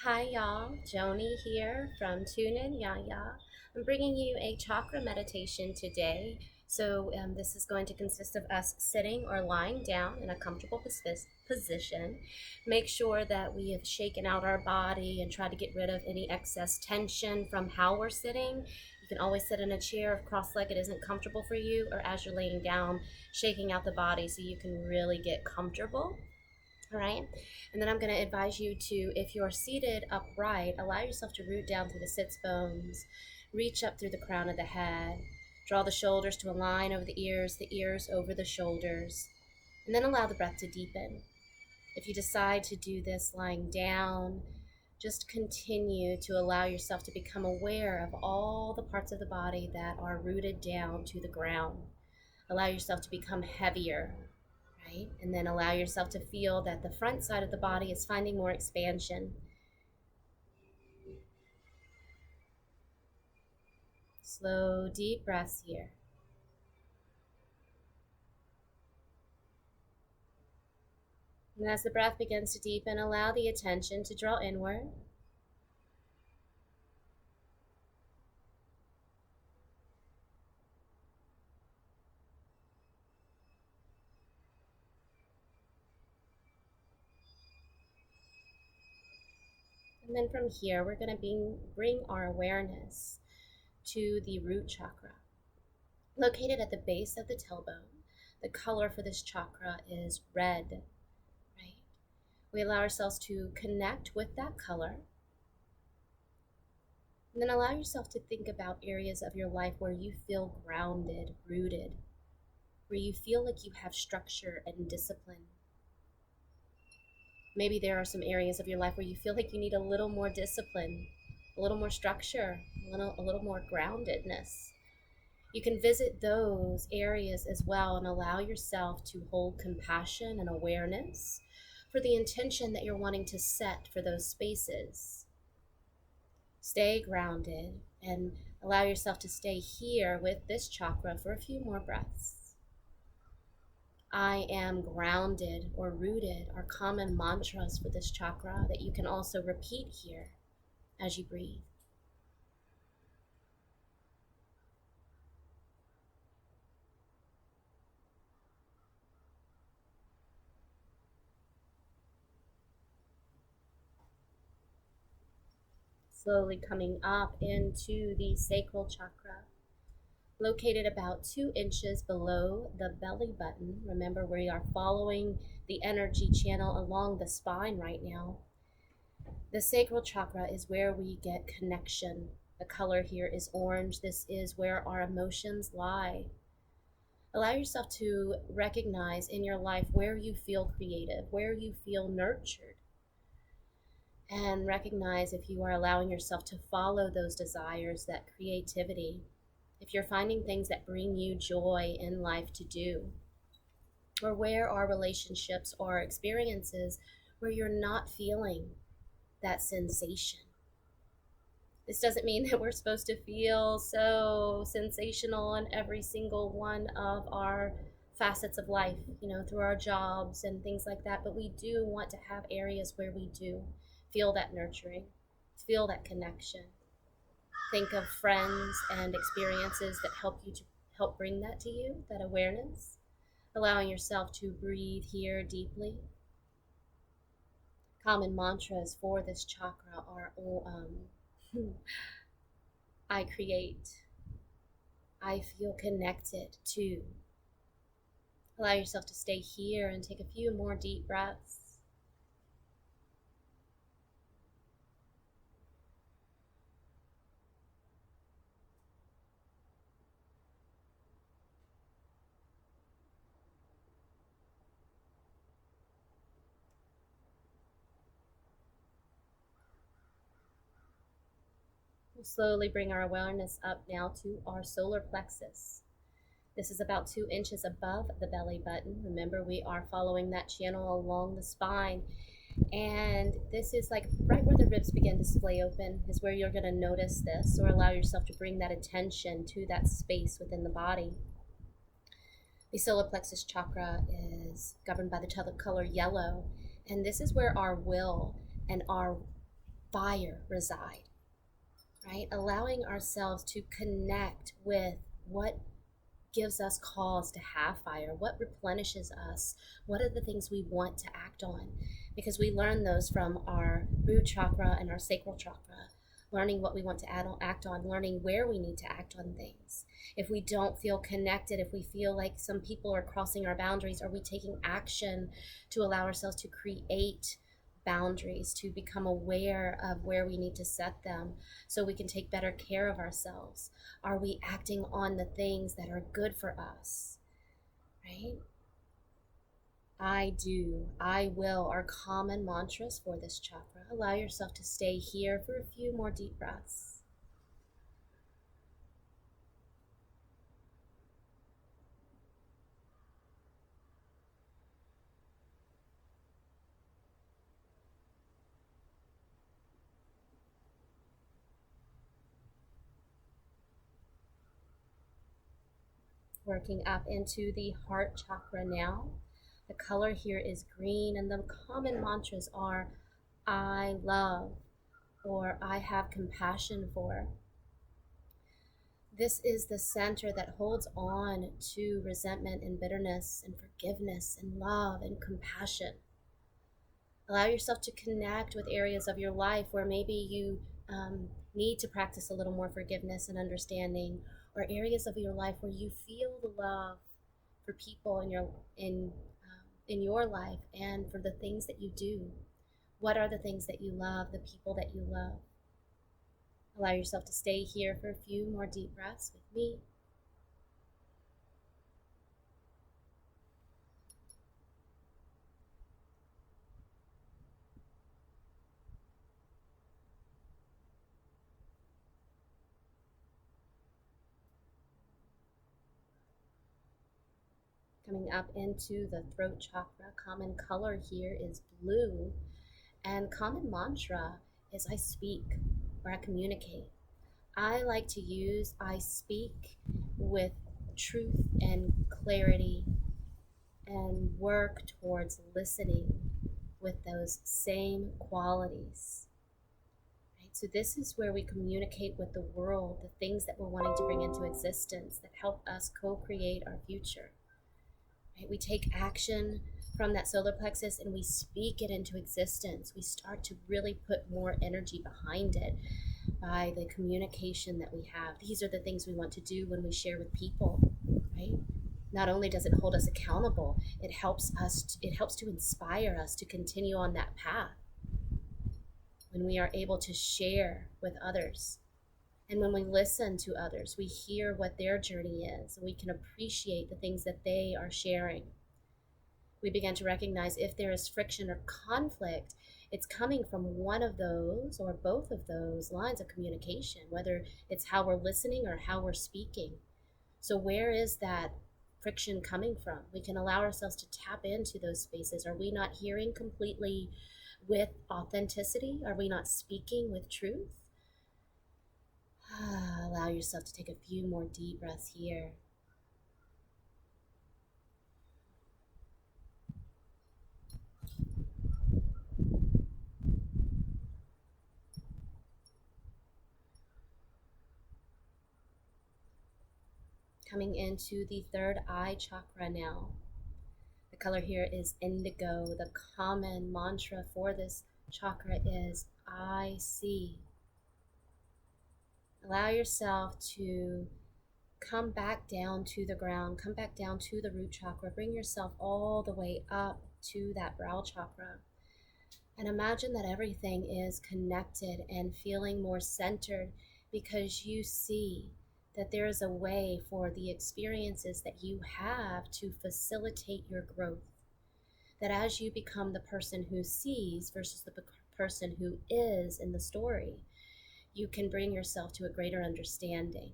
Hi y'all, Joni here from Tune In YaYa. I'm bringing you a chakra meditation today. This is going to consist of us sitting or lying down in a comfortable position. Make sure that we have shaken out our body and try to get rid of any excess tension from how we're sitting. You can always sit in a chair if cross-legged isn't comfortable for you, or as you're laying down, shaking out the body so you can really get comfortable. All right, and then I'm going to advise you to, if you're seated upright, allow yourself to root down through the sits bones, reach up through the crown of the head, draw the shoulders to a line over the ears over the shoulders, and then allow the breath to deepen. If you decide to do this lying down, just continue to allow yourself to become aware of all the parts of the body that are rooted down to the ground. Allow yourself to become heavier. Right? And then allow yourself to feel that the front side of the body is finding more expansion. Slow, deep breaths here. And as the breath begins to deepen, allow the attention to draw inward. And then from here, we're going to bring our awareness to the root chakra, located at the base of the tailbone. The color for this chakra is red, right? We allow ourselves to connect with that color. And then allow yourself to think about areas of your life where you feel grounded, rooted, where you feel like you have structure and discipline. Maybe there are some areas of your life where you feel like you need a little more discipline, a little more structure, a little more groundedness. You can visit those areas as well and allow yourself to hold compassion and awareness for the intention that you're wanting to set for those spaces. Stay grounded and allow yourself to stay here with this chakra for a few more breaths. I am grounded or rooted are common mantras for this chakra that you can also repeat here as you breathe. Slowly coming up into the Sacral Chakra, located about 2 inches below the belly button. Remember, we are following the energy channel along the spine right now. The Sacral Chakra is where we get connection. The color here is orange. This is where our emotions lie. Allow yourself to recognize in your life where you feel creative, where you feel nurtured, and recognize if you are allowing yourself to follow those desires, that creativity. If you're finding things that bring you joy in life to do, or where are relationships or experiences where you're not feeling that sensation. This doesn't mean that we're supposed to feel so sensational in every single one of our facets of life, through our jobs and things like that, but we do want to have areas where we do feel that nurturing, feel that connection. Think of friends and experiences that help bring that to you, that awareness. Allowing yourself to breathe here deeply. Common mantras for this chakra are I create, I feel connected to. Allow yourself to stay here and take a few more deep breaths. We'll slowly bring our awareness up now to our solar plexus. This is about 2 inches above the belly button. Remember, we are following that channel along the spine. And this is like right where the ribs begin to splay open is where you're going to notice this, or allow yourself to bring that attention to that space within the body. The solar plexus chakra is governed by the color yellow. And this is where our will and our fire reside, right? Allowing ourselves to connect with what gives us cause to have fire, what replenishes us, what are the things we want to act on, because we learn those from our root chakra and our sacral chakra, learning what we want to act on, learning where we need to act on things. If we don't feel connected, if we feel like some people are crossing our boundaries, are we taking action to allow ourselves to create boundaries, to become aware of where we need to set them so we can take better care of ourselves? Are we acting on the things that are good for us, right? I do, I will are common mantras for this chakra. Allow yourself to stay here for a few more deep breaths. Working up into the heart chakra now. The color here is green, and the common mantras are I love or I have compassion for. This is the center that holds on to resentment and bitterness and forgiveness and love and compassion. Allow yourself to connect with areas of your life where maybe you need to practice a little more forgiveness and understanding, or areas of your life where you feel the love for people in your life and for the things that you do. What are the things that you love, the people that you love? Allow yourself to stay here for a few more deep breaths with me. Coming up into the throat chakra, common color here is blue, and common mantra is I speak or I communicate. I like to use I speak with truth and clarity and work towards listening with those same qualities. Right? So this is where we communicate with the world, the things that we're wanting to bring into existence that help us co-create our future. Right? We take action from that solar plexus and we speak it into existence. We start to really put more energy behind it by the communication that we have. These are the things we want to do when we share with people, right? Not only does it hold us accountable, it helps to inspire us to continue on that path. When we are able to share with others, and when we listen to others, we hear what their journey is, and we can appreciate the things that they are sharing. We begin to recognize if there is friction or conflict, it's coming from one of those or both of those lines of communication, whether it's how we're listening or how we're speaking. So where is that friction coming from? We can allow ourselves to tap into those spaces. Are we not hearing completely with authenticity? Are we not speaking with truth? Allow yourself to take a few more deep breaths here. Coming into the third eye chakra now. The color here is indigo. The common mantra for this chakra is I see. Allow yourself to come back down to the ground, come back down to the root chakra, bring yourself all the way up to that brow chakra. And imagine that everything is connected and feeling more centered because you see that there is a way for the experiences that you have to facilitate your growth. That as you become the person who sees versus the person who is in the story, you can bring yourself to a greater understanding.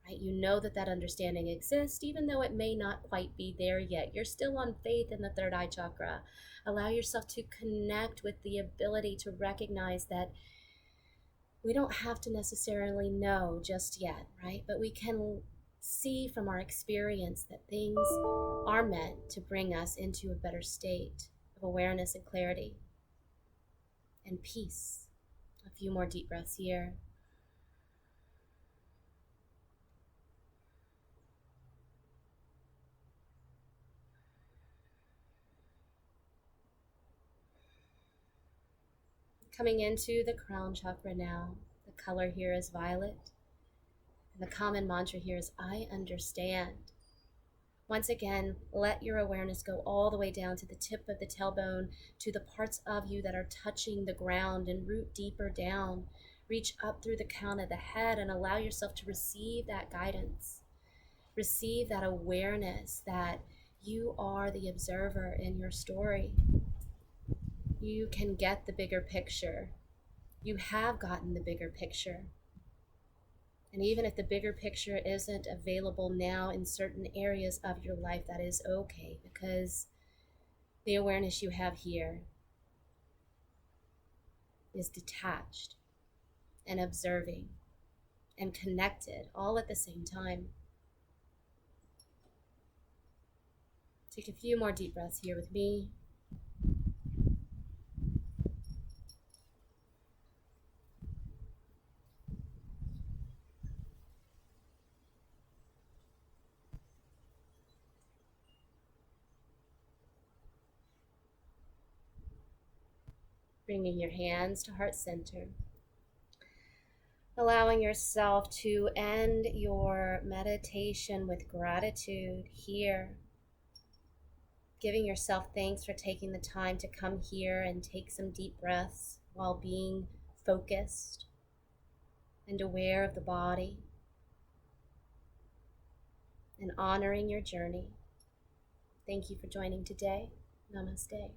Right? You know that that understanding exists, even though it may not quite be there yet. You're still on faith in the third eye chakra. Allow yourself to connect with the ability to recognize that we don't have to necessarily know just yet, right? But we can see from our experience that things are meant to bring us into a better state of awareness and clarity and peace. A few more deep breaths here. Coming into the Crown Chakra now. The color here is violet. And the common mantra here is, I understand. Once again, let your awareness go all the way down to the tip of the tailbone, to the parts of you that are touching the ground, and root deeper down. Reach up through the crown of the head and allow yourself to receive that guidance. Receive that awareness that you are the observer in your story. You can get the bigger picture. You have gotten the bigger picture. And even if the bigger picture isn't available now in certain areas of your life, that is okay, because the awareness you have here is detached and observing and connected all at the same time. Take a few more deep breaths here with me. Bringing your hands to heart center. Allowing yourself to end your meditation with gratitude here. Giving yourself thanks for taking the time to come here and take some deep breaths while being focused and aware of the body, and honoring your journey. Thank you for joining today. Namaste.